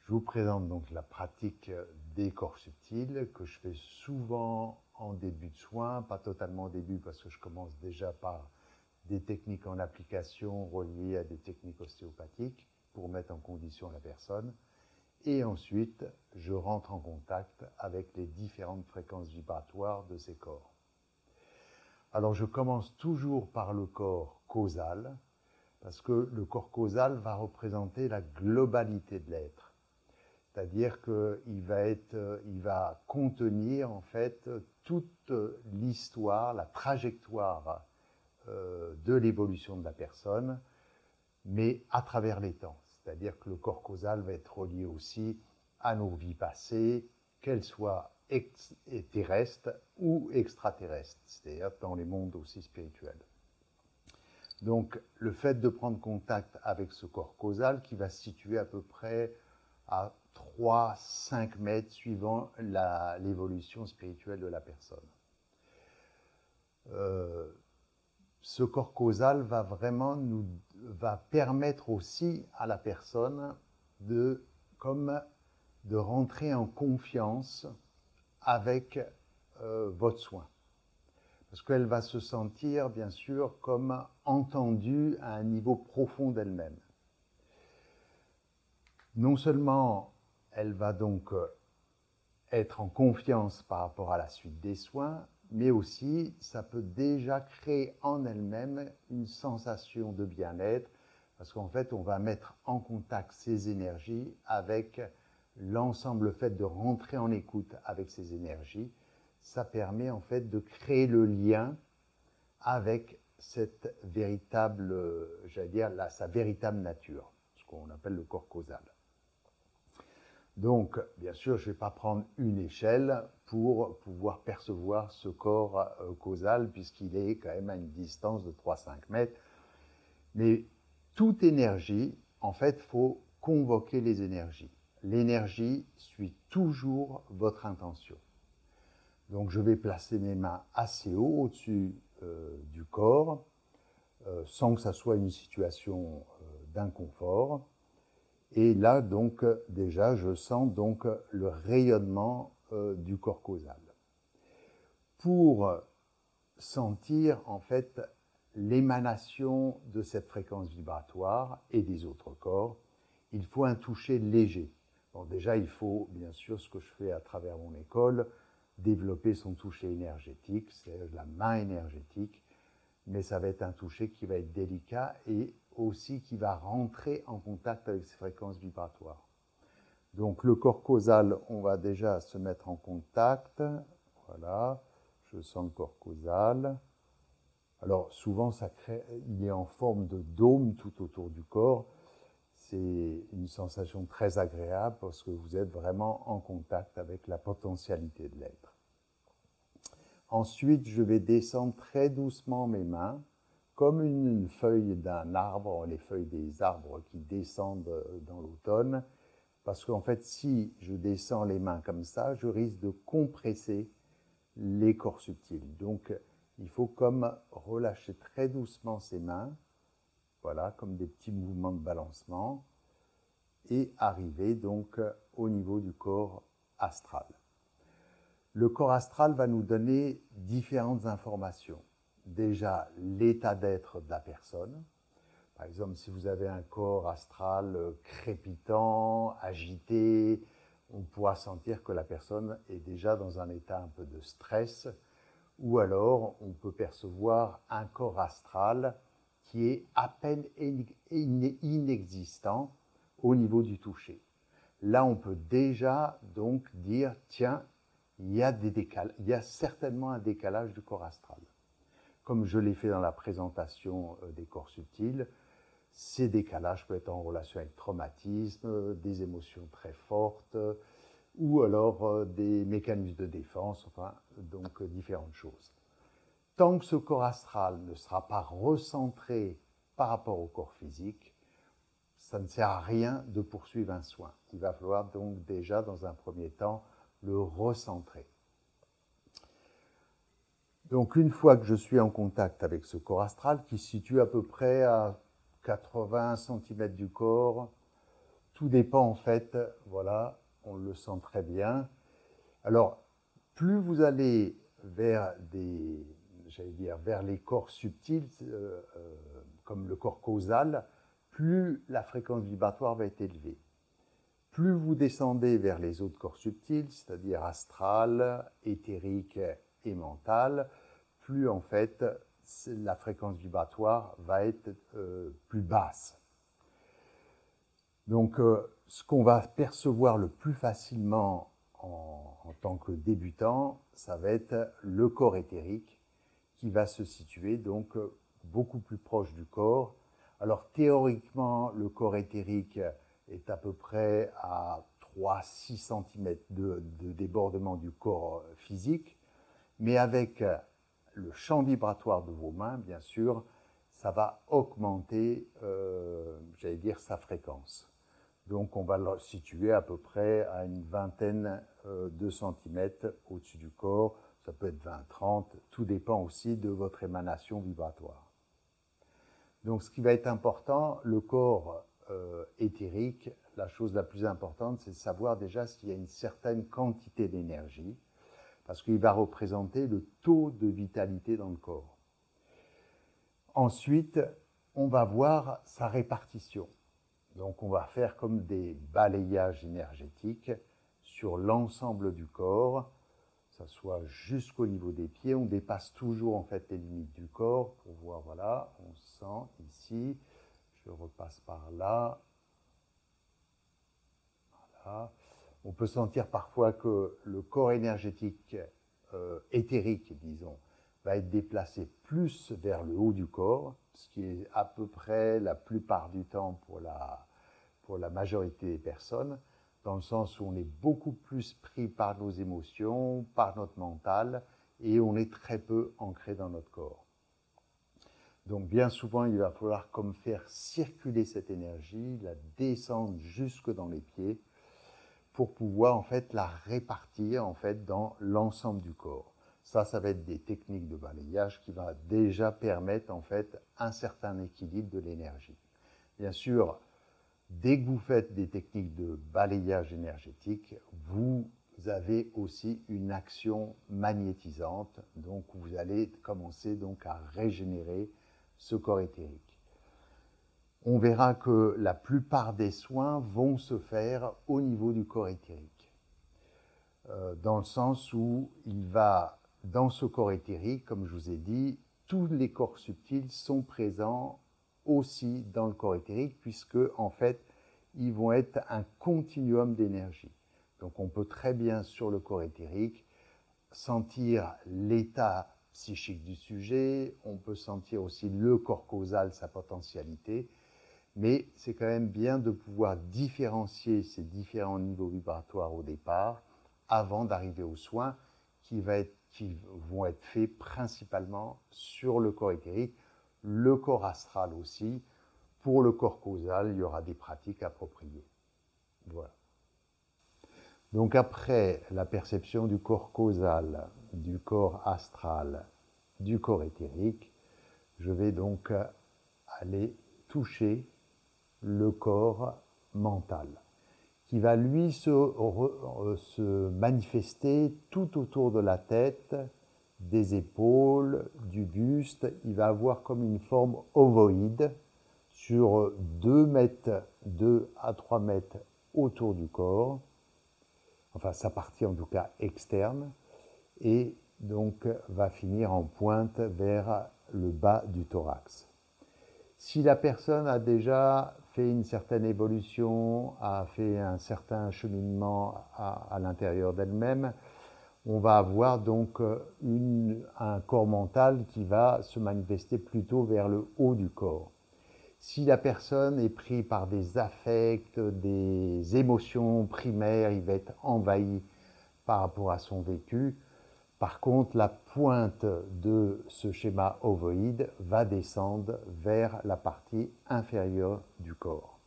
Je vous présente donc la pratique des corps subtils que je fais souvent en début de soins, pas totalement au début parce que je commence déjà par des techniques en application reliées à des techniques ostéopathiques pour mettre en condition la personne. Et ensuite, je rentre en contact avec les différentes fréquences vibratoires de ces corps. Alors je commence toujours par le corps causal, parce que le corps causal va représenter la globalité de l'être. C'est-à-dire qu'il va contenir en fait toute l'histoire, la trajectoire de l'évolution de la personne, mais à travers les temps. C'est-à-dire que le corps causal va être relié aussi à nos vies passées, qu'elles soient terrestres ou extraterrestres, c'est-à-dire dans les mondes aussi spirituels. Donc le fait de prendre contact avec ce corps causal qui va se situer à peu près à 3-5 mètres suivant l'évolution spirituelle de la personne. Ce corps causal va permettre aussi à la personne de rentrer en confiance avec votre soin. Parce qu'elle va se sentir, bien sûr, comme entendue à un niveau profond d'elle-même. Non seulement elle va donc être en confiance par rapport à la suite des soins, mais aussi ça peut déjà créer en elle-même une sensation de bien-être, parce qu'en fait on va mettre en contact ces énergies avec l'ensemble, le fait de rentrer en écoute avec ces énergies, ça permet en fait de créer le lien avec cette véritable, sa véritable nature, ce qu'on appelle le corps causal. Donc, bien sûr, je ne vais pas prendre une échelle pour pouvoir percevoir ce corps causal, puisqu'il est quand même à une distance de 3-5 mètres. Mais toute énergie, en fait, il faut convoquer les énergies. L'énergie suit toujours votre intention. Donc, je vais placer mes mains assez haut au-dessus du corps, sans que ça soit une situation d'inconfort. Et là, donc, déjà, je sens donc le rayonnement du corps causal. Pour sentir, en fait, l'émanation de cette fréquence vibratoire et des autres corps, il faut un toucher léger. Bon, déjà, il faut, bien sûr, ce que je fais à travers mon école, développer son toucher énergétique, c'est la main énergétique, mais ça va être un toucher qui va être délicat et aussi qui va rentrer en contact avec ces fréquences vibratoires. Donc le corps causal, on va déjà se mettre en contact. Voilà, je sens le corps causal. Alors souvent, il est en forme de dôme tout autour du corps. C'est une sensation très agréable parce que vous êtes vraiment en contact avec la potentialité de l'être. Ensuite, je vais descendre très doucement mes mains, comme une feuille d'un arbre, les feuilles des arbres qui descendent dans l'automne, parce qu'en fait, si je descends les mains comme ça, je risque de compresser les corps subtils. Donc, il faut comme relâcher très doucement ses mains, voilà, comme des petits mouvements de balancement, et arriver donc au niveau du corps astral. Le corps astral va nous donner différentes informations. Déjà, l'état d'être de la personne. Par exemple, si vous avez un corps astral crépitant, agité, on pourra sentir que la personne est déjà dans un état un peu de stress, ou alors on peut percevoir un corps astral qui est à peine inexistant au niveau du toucher. Là, on peut déjà donc dire, tiens, il y a certainement un décalage du corps astral. Comme je l'ai fait dans la présentation des corps subtils, ces décalages peuvent être en relation avec traumatisme, des émotions très fortes, ou alors des mécanismes de défense, enfin, donc différentes choses. Tant que ce corps astral ne sera pas recentré par rapport au corps physique, ça ne sert à rien de poursuivre un soin. Il va falloir donc déjà, dans un premier temps, le recentrer. Donc une fois que je suis en contact avec ce corps astral, qui se situe à peu près à 80 cm du corps, tout dépend en fait, voilà, on le sent très bien. Alors, plus vous allez vers vers les corps subtils, comme le corps causal, plus la fréquence vibratoire va être élevée. Plus vous descendez vers les autres corps subtils, c'est-à-dire astral, éthérique et mental, plus en fait la fréquence vibratoire va être plus basse. Donc, ce qu'on va percevoir le plus facilement en tant que débutant, ça va être le corps éthérique qui va se situer donc beaucoup plus proche du corps. Alors théoriquement, le corps éthérique est à peu près à 3-6 cm de débordement du corps physique, mais avec le champ vibratoire de vos mains, bien sûr, ça va augmenter, sa fréquence. Donc on va le situer à peu près à une vingtaine de centimètres au-dessus du corps. Ça peut être 20-30, tout dépend aussi de votre émanation vibratoire. Donc ce qui va être important, le corps éthérique, la chose la plus importante, c'est de savoir déjà s'il y a une certaine quantité d'énergie, parce qu'il va représenter le taux de vitalité dans le corps. Ensuite, on va voir sa répartition. Donc on va faire comme des balayages énergétiques sur l'ensemble du corps, que ce soit jusqu'au niveau des pieds. On dépasse toujours en fait les limites du corps pour voir, voilà, on sent ici, je repasse par là, voilà. On peut sentir parfois que le corps énergétique éthérique, disons, va être déplacé plus vers le haut du corps, ce qui est à peu près la plupart du temps pour la majorité des personnes, dans le sens où on est beaucoup plus pris par nos émotions, par notre mental, et on est très peu ancré dans notre corps. Donc bien souvent, il va falloir comme faire circuler cette énergie, la descendre jusque dans les pieds, pour pouvoir en fait la répartir en fait dans l'ensemble du corps. Ça va être des techniques de balayage qui vont déjà permettre en fait un certain équilibre de l'énergie. Bien sûr, dès que vous faites des techniques de balayage énergétique, vous avez aussi une action magnétisante, donc vous allez commencer donc à régénérer ce corps éthérique. On verra que la plupart des soins vont se faire au niveau du corps éthérique, dans le sens où il va, dans ce corps éthérique, comme je vous ai dit, tous les corps subtils sont présents aussi dans le corps éthérique, puisque en fait, ils vont être un continuum d'énergie. Donc on peut très bien, sur le corps éthérique, sentir l'état psychique du sujet, on peut sentir aussi le corps causal, sa potentialité, mais c'est quand même bien de pouvoir différencier ces différents niveaux vibratoires au départ, avant d'arriver aux soins qui vont être faits principalement sur le corps éthérique, le corps astral aussi. Pour le corps causal, il y aura des pratiques appropriées. Voilà. Donc après la perception du corps causal, du corps astral, du corps éthérique, je vais donc aller toucher le corps mental, qui va lui se manifester tout autour de la tête, des épaules, du buste. Il va avoir comme une forme ovoïde sur 2 à 3 mètres autour du corps, enfin sa partie en tout cas externe, et donc va finir en pointe vers le bas du thorax. Si la personne a déjà fait une certaine évolution, a fait un certain cheminement à l'intérieur d'elle-même, on va avoir donc un corps mental qui va se manifester plutôt vers le haut du corps. Si la personne est prise par des affects, des émotions primaires, il va être envahi par rapport à son vécu. Par contre, la pointe de ce schéma ovoïde va descendre vers la partie inférieure du corps.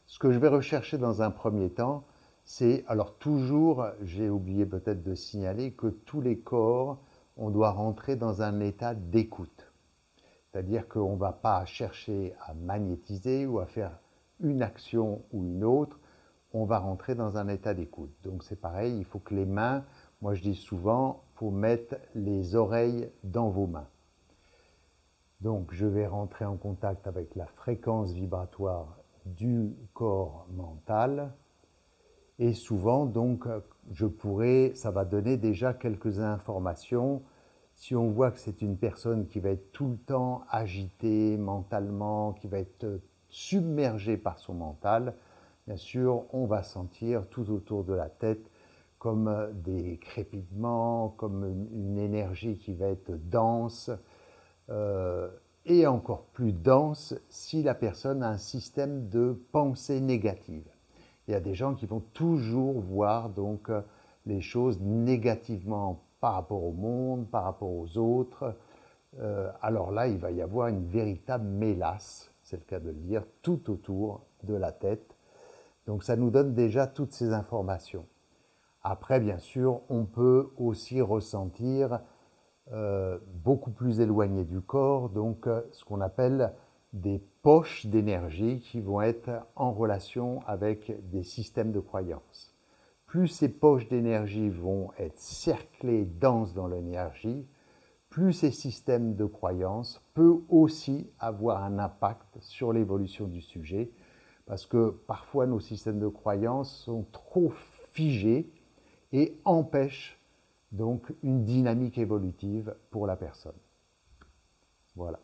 Ce que je vais rechercher dans un premier temps, c'est, alors toujours, j'ai oublié peut-être de signaler que tous les corps, on doit rentrer dans un état d'écoute. C'est-à-dire qu'on ne va pas chercher à magnétiser ou à faire une action ou une autre, on va rentrer dans un état d'écoute. Donc c'est pareil, il faut que les mains, moi je dis souvent, il faut mettre les oreilles dans vos mains. Donc je vais rentrer en contact avec la fréquence vibratoire du corps mental. Et souvent, donc, ça va donner déjà quelques informations. Si on voit que c'est une personne qui va être tout le temps agitée mentalement, qui va être submergée par son mental, bien sûr, on va sentir tout autour de la tête comme des crépitements, comme une énergie qui va être dense, et encore plus dense si la personne a un système de pensée négative. Il y a des gens qui vont toujours voir donc les choses négativement par rapport au monde, par rapport aux autres. Alors là, il va y avoir une véritable mélasse, c'est le cas de le dire, tout autour de la tête. Donc ça nous donne déjà toutes ces informations. Après, bien sûr, on peut aussi ressentir beaucoup plus éloigné du corps, donc ce qu'on appelle des poches d'énergie qui vont être en relation avec des systèmes de croyances. Plus ces poches d'énergie vont être cerclées, denses dans l'énergie, plus ces systèmes de croyances peuvent aussi avoir un impact sur l'évolution du sujet, parce que parfois nos systèmes de croyances sont trop figés et empêchent donc une dynamique évolutive pour la personne. Voilà.